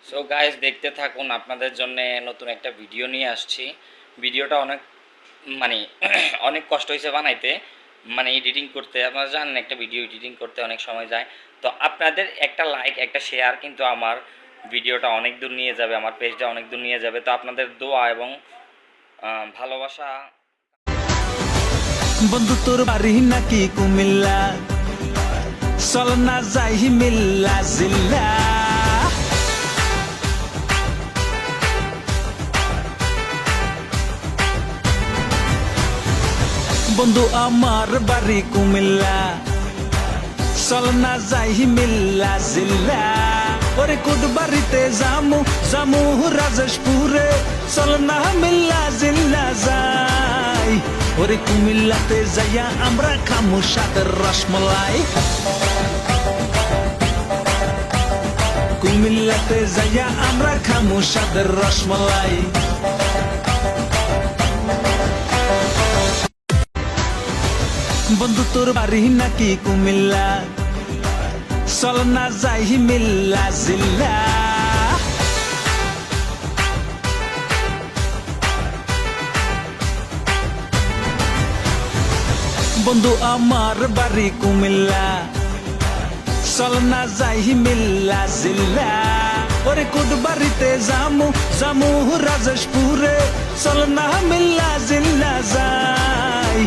So guys, দেখতে থাকুন, আপনাদের জন্য নতুন একটা ভিডিও নিয়ে আসছি। ভিডিওটা অনেক মানে অনেক কষ্ট হয়েছে বানাইতে, মানে এডিটিং করতে। আপনারা জানেন একটা ভিডিও এডিটিং করতে অনেক সময় যায়। তো আপনাদের একটা লাইক, একটা শেয়ার কিন্তু আমার ভিডিওটা অনেক দূর নিয়ে যাবে, আমার পেজটা অনেক দূর নিয়ে যাবে। তো আপনাদের দোয়া এবং ভালোবাসা। বন্ধু তোর বাড়ি নাকি কুমিল্লা, চল না যাই মিল্লা জিল্লা। বন্ধু আমার বাড়ি কুমিল্লা, চল না যাই মিল্লা জিল্লা। ওরে কোট বাড়িতে জামু জামু রাজেশপুরে, চল না মিল্লা জিল্লা যাই। ওরে কুমিল্লাতে যাইয়া আমরা খামু সাদের রসমলাই, কুমিল্লাতে যাইয়া আমরা খামু সাদের রসমলাই। বন্ধু তোর বাড়ি নাকি কুমিল্লা, চল না যাই মিল্লা জিল্লা। বন্ধু আমার বাড়ি কুমিল্লা, চল না যাই মিল্লা জিল্লা। ওরে কোট বাড়িতে জামু জামু রাজেশপুরে, চল না মিল্লা জিল্লা যাই।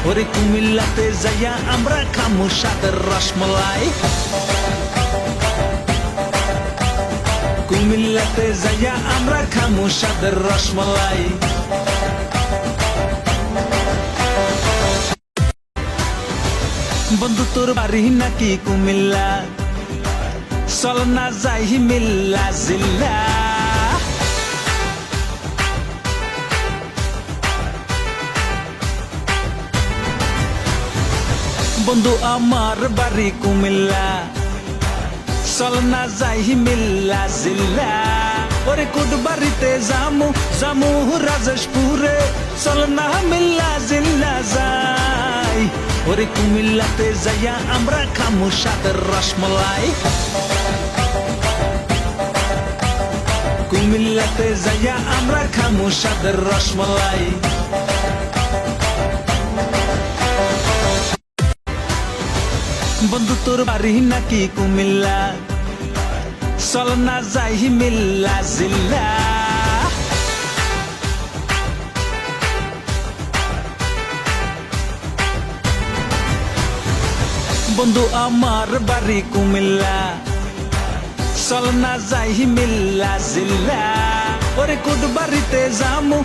ওরে কুমিল্লাতে যাইয়া আমরা খামু সাদের রসমলাই, কুমিল্লাতে যাইয়া আমরা খামু সাদের রসমলাই। বন্ধু তোর বাড়ি নাকি কুমিল্লা, চল না যাই মিল্লা জিল্লা। বন্ধু আমার বাড়ি কুমিল্লা, চল না যাই মিল্লা জিল্লা। ওরে কোট বাড়িতে জামু জামু রাজেশপুরে, চল না মিল্লা জিল্লা যাই। ওরে কুমিল্লাতে যাইয়া আমরা খামু সাদের রসমলাই, কুমিল্লাতে যাইয়া আমরা খামু সাদের রসমলাই। বন্ধু তোর বাড়ি নাকি কুমিল্লা, চল না যাই মিল্লা জিল্লা। বন্ধু আমার বাড়ি কুমিল্লা, চল না যাই মিল্লা জিল্লা। ওরে কোট বাড়িতে জামু